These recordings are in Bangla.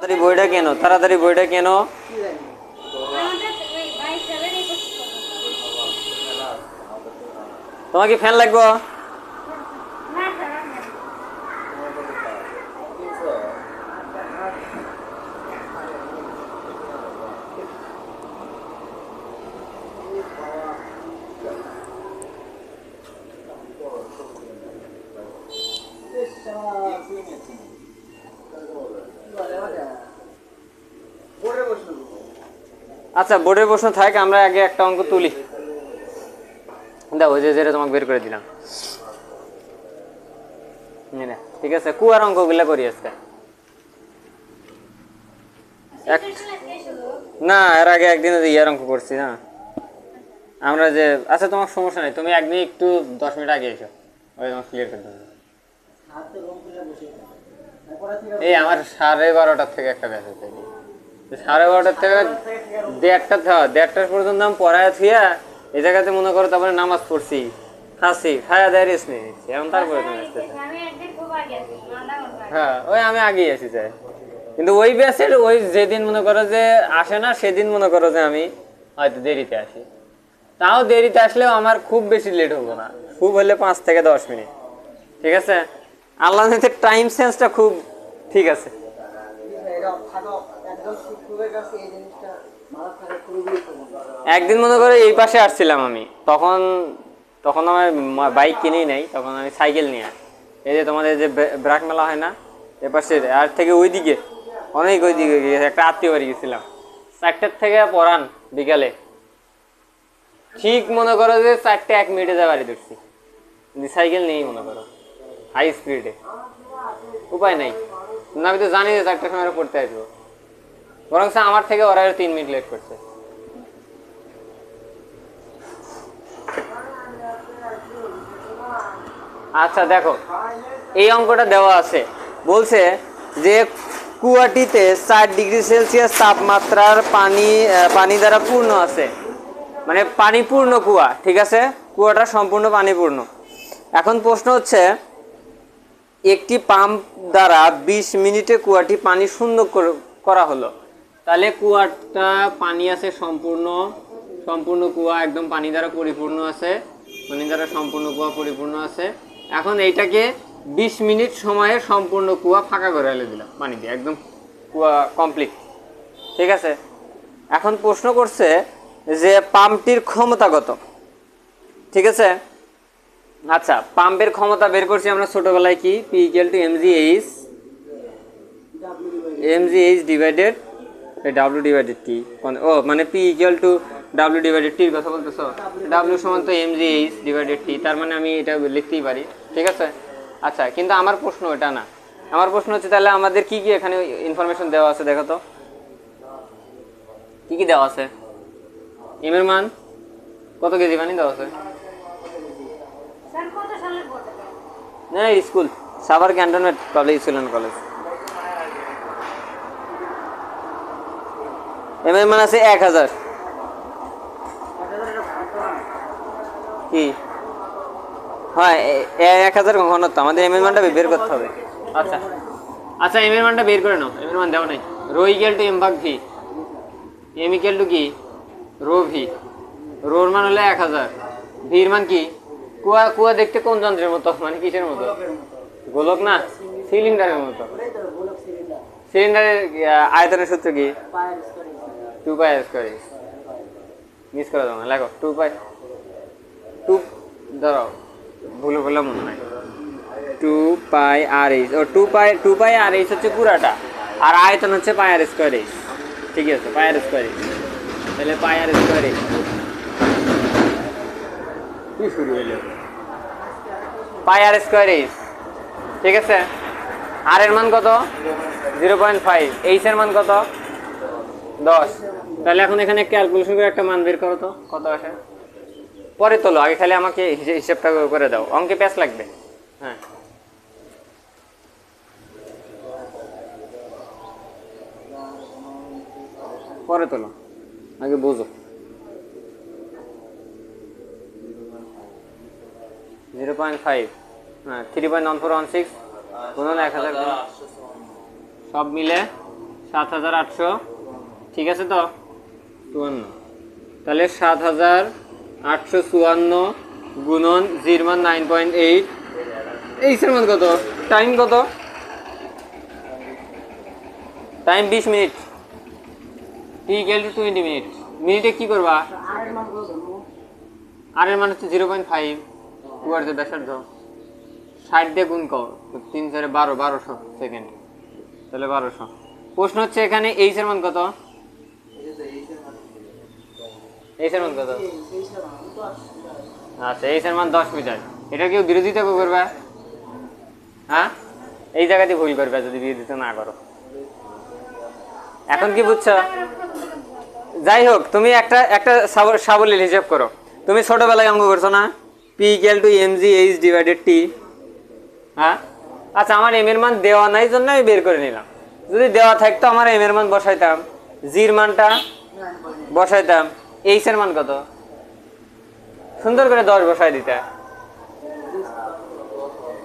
তাড়াতাড়ি বইটা কেন, তাড়াতাড়ি বইটা কেন। তোমার কি ফ্যান লাগবো? আচ্ছা বোর্ডের প্রশ্ন থাক, আমরা আগে একটা অঙ্ক তুলি। দাও, ওই যে যেটা তোমাকে বের করে দিলাম। ঠিক আছে, কুয়ার অঙ্কগুলা করি আজকে। না, এর আগে একদিন ইয়ার অঙ্ক করছি না আমরা যে। আচ্ছা তোমার সমস্যা নেই, তুমি একদিন একটু 10 মিনিট আগে এসো, ওই তোমার ক্লিয়ার করে দেবো। এই আমার 12:30 থেকে একটা ব্যাচ হচ্ছে, 12:30 থেকে 1:30 পর্যন্ত আমি পড়ায় থুয়া এই জায়গাতে মনে করো, তারপরে নামাজ পড়ছি, খাচ্ছি, খায়া দেয় রেস্ট নিয়ে নিচ্ছি, এখন তারপরে তুমি আসতেছে। হ্যাঁ, ওই আমি আগেই আসি চাই, কিন্তু ওই ব্যাচের ওই যেদিন মনে করো যে আসে না, সেদিন মনে করো যে আমি হয়তো দেরিতে আসি। তাও দেরিতে আসলেও আমার খুব বেশি লেট হবো না, খুব হলে 5 থেকে 10 মিনিট। ঠিক আছে, আল্লাহ টাইম সেন্সটা খুব ঠিক আছে। একদিন মনে করো এই পাশে আসছিলাম আমি, তখন আমার বাইক কিনেই নাই, তখন আমি সাইকেল নিয়ে, এই যে তোমাদের যে ব্রাক মেলা হয় না, এ পাশে আর থেকে ওইদিকে অনেক ওইদিকে একটা আত্মীয় বাড়ি গেছিলাম, 4টার থেকে পড়ান বিকালে, ঠিক মনে করো যে 4টে 1 মিনিটে যা বাড়ি ধরছি, সাইকেল নেই মনে করো, হাই স্পিডে, উপায় নাই না। আমি তো জানি যে 4টার সময় পড়তে আসবো, বরং আমার থেকে ওরা 3 মিনিট লেট করছে। আচ্ছা দেখো, এই অঙ্কটা দেওয়া আছে, বলছে যে কুয়াটিতে 4 ডিগ্রি সেলসিয়াস তাপমাত্রার পানি দ্বারা পূর্ণ আছে, মানে পানিপূর্ণ কুয়া। ঠিক আছে, কুয়াটা সম্পূর্ণ পানিপূর্ণ। এখন প্রশ্ন হচ্ছে, একটি পাম্প দ্বারা 20 মিনিটে কুয়াটি পানি শূন্য করা হলো, তাহলে কুয়াটা পানি আছে সম্পূর্ণ কুয়া একদম পানি দ্বারা পরিপূর্ণ আছে, পানি দ্বারা সম্পূর্ণ কুয়া পরিপূর্ণ আছে। এখন এইটাকে 20 মিনিট সময়ে সম্পূর্ণ কুয়া ফাঁকা করে ফেলে দিলাম পানি দিয়ে, একদম কুয়া কমপ্লিট। ঠিক আছে, এখন প্রশ্ন করছে যে পাম্পটির ক্ষমতা কত। ঠিক আছে, আচ্ছা পাম্পের ক্ষমতা বের করছি আমরা ছোটবেলায়, কি P = mgh ডিভাইডেড W/T। ও মানে P = W/T এর কথা বলতেছো, W সমান তো mgh/T, তার মানে আমি এটা লিখতেই পারি। ঠিক আছে, আচ্ছা কিন্তু আমার প্রশ্ন এটা না, আমার প্রশ্ন হচ্ছে তাহলে আমাদের কি কি এখানে ইনফরমেশন দেওয়া আছে, দেখো তো কি কি দেওয়া আছে। এম এর মান কত কেজি পানি দেওয়া আছে, না school Savar cantonment public school and college. M এর মান আছে 1000। কি হয় 1000 ঘনত্ব, আমাদের এম এর মানটা বের করতে হবে। আচ্ছা আচ্ছা, এম এর মানটা বের করে নাও, এম এর মান দেওয়া নাই। রো = m/v, এম = কি ρ/v, রোর মান হলো 1000, ভির মান কি, কুয়া দেখতে কোন যন্ত্রের মতো, মানে কিসের মতো, গোলক না সিলিন্ডারের মতো। সিলিন্ডারের আয়তনের সূত্র কি, 2πr²। মিস করে দাও না, লেখো 2 ধরো ভুলে বললাম মনে হয় 2πr/h, ও 2πr/h হচ্ছে পুরাটা, আর আয়তন হচ্ছে πr²h। ঠিক আছে, πr²h, তাহলে πr²h কি শুরু হলো, πr²h। ঠিক আছে, আর এর মান কত 0.5, এইচ এর মান কত 10। তাহলে এখন এখানে ক্যালকুলেশন করে একটা মান বের করো তো কত আসে, পরে তোলো, আগে খালি আমাকে হিসেবটা করে দাও, অঙ্কে প্যাচ লাগবে। হ্যাঁ পরে তোলো, আগে বুঝো। 0.5, হ্যাঁ 3.1416 গুণন 1000 সব মিলে 7,800, ঠিক আছে তো 54, তাহলে 7,854 গুণন জির মান 9.8, এইচের মান কত, টাইম কত, time 20 minute, T equal to 20 minute. মিনিটে কি করবা, আর এর মান হচ্ছে 0.5, কুয়ার যে ব্যাসার্ধ 60 দিয়ে গুণ কর, 3 4 12, 1200 সেকেন্ড, তাহলে 1200। প্রশ্ন হচ্ছে এখানে এইচ এর মান কত, এইচ এর মান কত, আচ্ছা এইচ এর মান 10 মিটার। এটা কেউ বিরোধিতা করবে, হ্যাঁ এই জায়গাতে ভুল করবে যদি বিরোধিতা না করো। এখন কি বুঝছো? যাই হোক, তুমি একটা একটা সাবলীল হিসাব করো। তুমি ছোটবেলায় অঙ্ক করছো না, P equal to MG H divided T, হ্যাঁ আচ্ছা আমার এম এর মান দেওয়া নাই জন্য আমি বের করে নিলাম, যদি দেওয়া থাকতো আমার এম এর মান বসাইতাম, জির মানটা বসাইতাম, এইচ এর মান কত, সুন্দর করে 10 বসাই দিতে,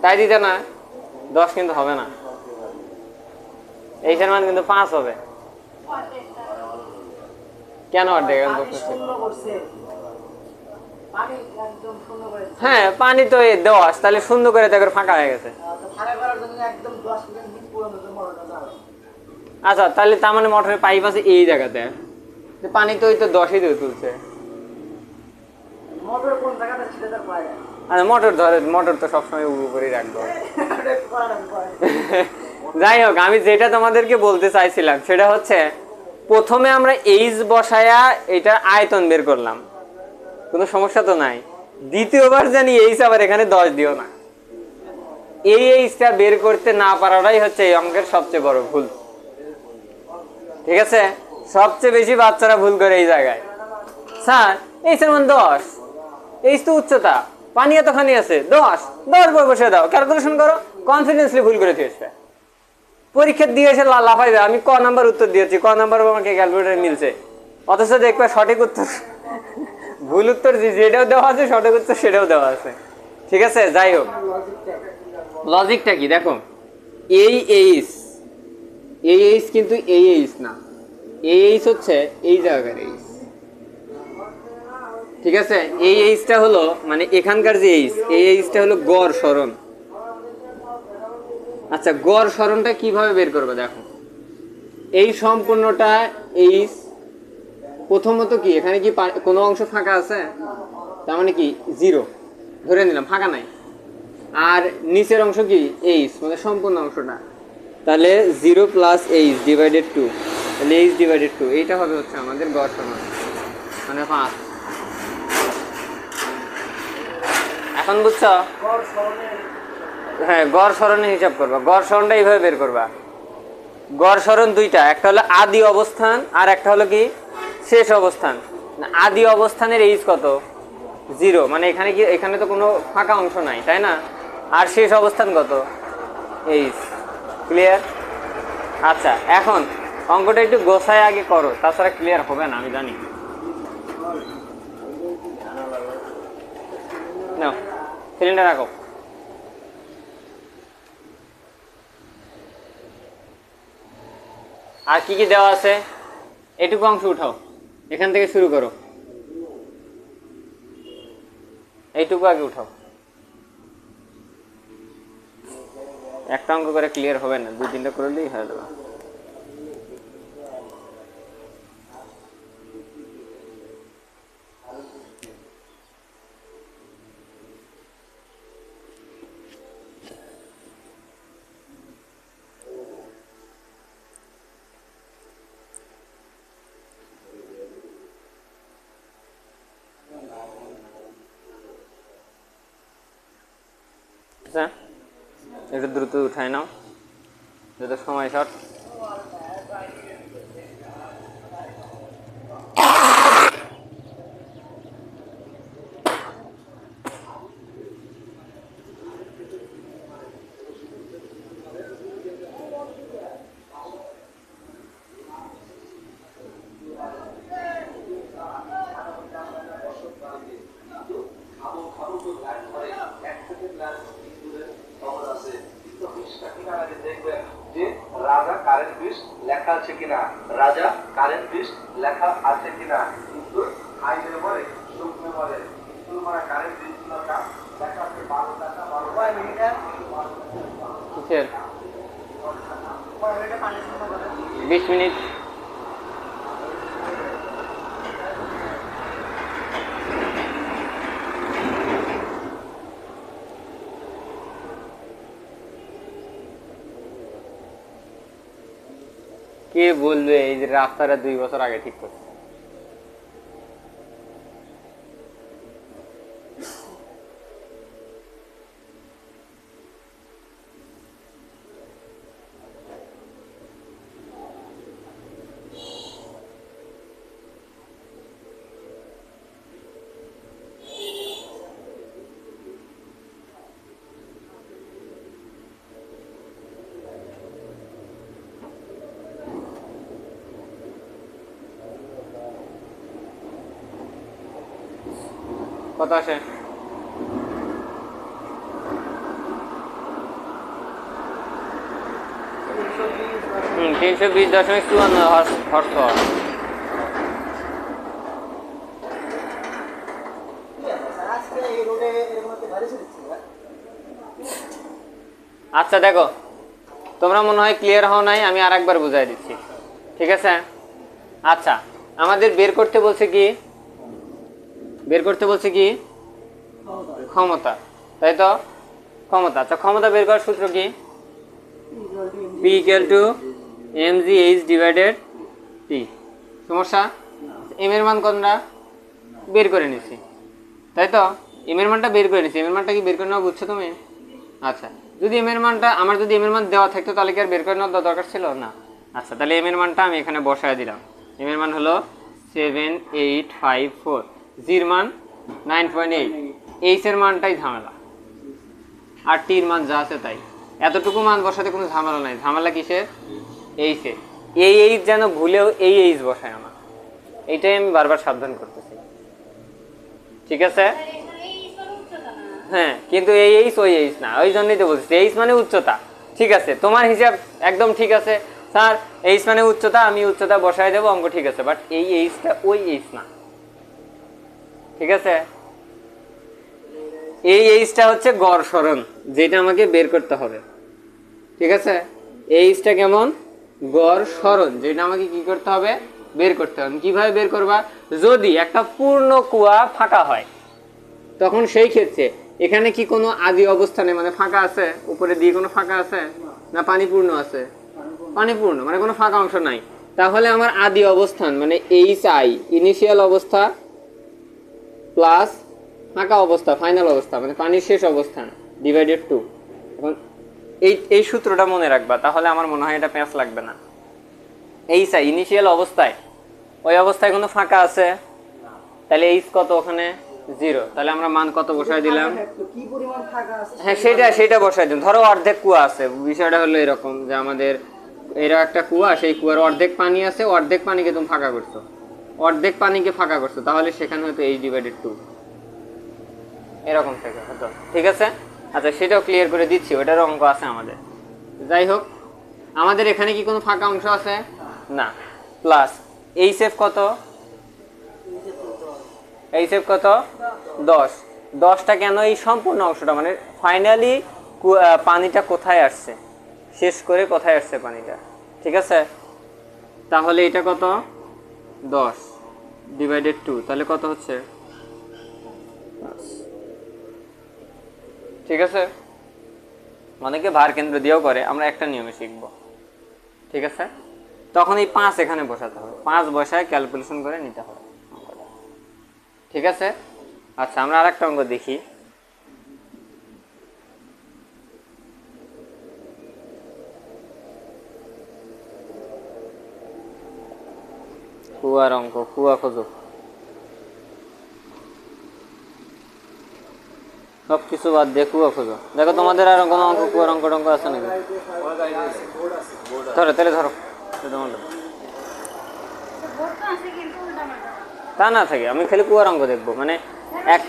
তাই দিতে না, 10 কিন্তু হবে না, এইচ এর মান কিন্তু 5 হবে। কেন অর্ধেক? হ্যাঁ পানি তো 10, তাহলে শূন্য করে দেখো ফাঁকা হয়ে গেছে। আচ্ছা তাহলে তার মানে মোটরের পাইপ আছে এই জায়গাতে, পানি তো ওই তো 10ই দিয়ে তুলছে। আচ্ছা মোটর ধরে, মোটর তো সবসময় উপরেই রাখবো। যাই হোক, আমি যেটা তোমাদেরকে বলতে চাইছিলাম সেটা হচ্ছে, প্রথমে আমরা এইচ বসায়া এটা আয়তন বের করলাম, কোনো সমস্যা তো নাই। দ্বিতীয়বার জানি এইচ আবার এখানে 10 দিও না, এই এইচটা বের করতে না পারাটাই হচ্ছে এই অঙ্কের সবচেয়ে বড় ভুল, ঠিক আছে? সবচেয়ে বেশি বাচ্চারা ভুল করে এই জায়গায়, স্যার এইচ এর মান 10, এইচ তো উচ্চতা, পানি এতখানি আছে, 10 বসে দাও, ক্যালকুলেশন করো, কনফিডেন্সলি ভুল করে দিয়েছে। পরীক্ষা দিয়ে এসে লাফাইবে আমি ক নাম্বার উত্তর দিয়েছি, ক নাম্বার আমাকে ক্যালকুলেটরে মিলছে, অথচ দেখবে সঠিক উত্তর ভুল উত্তর যেটাও দেওয়া আছে, সঠিক উত্তর সেটাও দেওয়া আছে, ঠিক আছে? যাই হোক, লজিকটা কি দেখো, এই এইচ কিন্তু এই এইচ না, এই এইচ হচ্ছে এই জায়গার এইচ, ঠিক আছে? এই এইচটা হলো মানে এখানকার যে এইচ, এই এইচটা হলো গড় সরণ। আচ্ছা গড় সরণটা কিভাবে বের করবে দেখো, এই সম্পূর্ণটা এইচ, প্রথমত কি এখানে কি কোনো অংশ ফাঁকা আছে, তার মানে কি 0 ধরে নিলাম, ফাঁকা নাই, আর নিচের অংশ কি এইচ মানে সম্পূর্ণ অংশটা, তাহলে 0 প্লাস এইচ ডিভাইডেড 2, তাহলে এইচ ডিভাইডেড 2, এইটা হবে হচ্ছে আমাদের গড় সরণ মানে 5। এখন বুঝছো? হ্যাঁ গড় সরণে হিসাব করবা, গড় সরণটা এইভাবে বের করবা। গড় সরণ দুইটা, একটা হলো আদি অবস্থান আর একটা হলো কি শেষ অবস্থান। আদি অবস্থানের এইচ কত, 0, মানে এখানে কি, এখানে তো কোনো ফাঁকা অংশ নাই তাই না, আর শেষ অবস্থান কত, এইচ, ক্লিয়ার? আচ্ছা এখন অঙ্কটা একটু গোছায় আগে করো, তাছাড়া ক্লিয়ার হবে না আমি জানি। নাও সিলিন্ডার রাখো, আর কি কি দেওয়া আছে এটুকু অংশ উঠাও, এখান থেকে শুরু করো, এইটুকু আগে উঠাও, একটা অঙ্ক করে ক্লিয়ার হবে না, 2-3টা করলেই হয়ে যাবে। একটু দ্রুত উঠাই নাও, যত সময় শর্ট। রাজা লেখা আছে কিনা, রাজা কারেন্ট লিস্ট লেখা আছে কিনা, কিন্তু হাই মেমোরি সুপ মেমোরি কিন্তু মানে কারেন্ট লিস্ট লেখা আছে 12 টাকা 12 মিনিটের কিসের 20 মিনিট কে বলবে এই যে রাস্তাটা 2 বছর আগে ঠিক করছে। কত আসে? 320.54 হর্স পাওয়ার। আচ্ছা দেখো, তোমরা মনে হয় ক্লিয়ার হও নাই, আমি আর একবার বুঝাই দিচ্ছি, ঠিক আছে? আচ্ছা, আমাদের বের করতে বলছে কি? বের করতে বলছে কি? ক্ষমতা, তাই তো? ক্ষমতা। আচ্ছা, ক্ষমতা বের করার সূত্র কি? P = mgh / t। সমস্যা? m এর মান কোনটা বের করে নিছি, তাই তো? m এর মানটা বের করে নিছি। m এর মানটা কি বের করে নেওয়া বুঝছো তুমি? আচ্ছা, যদি m এর মানটা আমার যদি m এর মান দেওয়া থাকতো তাহলে কি আর বের করে নেওয়ার দরকার ছিল না? আচ্ছা, তাহলে m এর মানটা আমি এখানে বসায় দিলাম। m এর মান হলো 7854, g এর মান 9.8, h এর মানটাই ঝামেলা, আর t এর মান যা আছে তাই। এতটুকু মান বসাতে কোনো ঝামেলা নাই। ঝামেলা কিসের? h এর। এই h যেন ভুলেও এই h বসায় না, এইটাই আমি বারবার সাবধান করতেছি, ঠিক আছে? হ্যাঁ, কিন্তু এই h ওই h না, ওই জন্যই তো বলছি h মানে উচ্চতা। ঠিক আছে, তোমার হিসাব একদম ঠিক আছে স্যার, h মানে উচ্চতা, আমি উচ্চতা বসায় দেবো, অঙ্ক ঠিক আছে, বাট এই h-টা ওই h না, ঠিক আছে? এই h-টা হচ্ছে গড় সরণ, যেটা আমাকে বের করতে হবে, ঠিক আছে? এই h-টা কেমন? গড় সরণ, যেটা আমাকে কি করতে হবে? বের করতে হবে। কিভাবে বের করবা? যদি একটা পূর্ণ কুয়া ফাঁকা হয়, তখন সেই ক্ষেত্রে এখানে কি কোনো আদি অবস্থানে মানে ফাঁকা আছে? উপরে দিয়ে কোনো ফাঁকা আছে না পানি পূর্ণ আছে? পানি পূর্ণ, মানে কোনো ফাঁকা অংশ নাই। তাহলে আমার আদি অবস্থান মানে hi ইনিশিয়াল অবস্থা প্লাস ফাঁকা অবস্থা ফাইনাল অবস্থা মানে পানির শেষ অবস্থান /2। এখন এই সূত্রটা মনে রাখবা, তাহলে আমার মনে হয় এটা প্যাঁচ লাগবে না। hi ইনিশিয়াল অবস্থায়, ওই অবস্থায় কোনো ফাঁকা আছে, তাহলে h কত? ওখানে 0। তাহলে আমরা মান কত বসায় দিলাম? হ্যাঁ, সেটা বসায় দিলাম। ধরো অর্ধেক কুয়া আছে, বিষয়টা হলো এরকম যে আমাদের এরা একটা কুয়া, সেই কুয়ার অর্ধেক পানি আছে, অর্ধেক পানিকে তুমি ফাঁকা করছো, অর্ধেক পানিকে ফাঁকা করছো, তাহলে সেখানে হয়তো h/2 এরকম থেকে হতো, ঠিক আছে? আচ্ছা, সেটাও ক্লিয়ার করে দিচ্ছি, ওটারও অঙ্ক আছে আমাদের। যাই হোক, আমাদের এখানে কি কোনো ফাঁকা অংশ আছে? না। প্লাস h কত? h কত? 10। 10টা কেন? এই সম্পূর্ণ অংশটা মানে ফাইনালি পানিটা কোথায় আসছে, শেষ করে কোথায় আসছে পানিটা, ঠিক আছে? তাহলে এটা কত? 10/2, তাহলে কত হচ্ছে? ঠিক আছে? অনেকে ভার কেন্দ্র দিয়েও করে, আমরা একটা নিয়মে শিখবো, ঠিক আছে? তখন এই 5 এখানে বসাতে হবে, 5 বসায় ক্যালকুলেশন করে নিতে হবে, ঠিক আছে? আচ্ছা, আমরা আরেকটা অঙ্ক দেখি। কুয়ার অঙ্ক, কুয়া খোঁজো, সবকিছু বাদ দিয়ে কুয়া খোঁজো। দেখো তোমাদের আর কোনো অঙ্ক, কুয়ার অঙ্ক টঙ্ক আছে নাকি? ধরো, তাহলে ধরো, তা না থাকে আমি খালি কুয়ার অঙ্ক দেখবো, মানে এক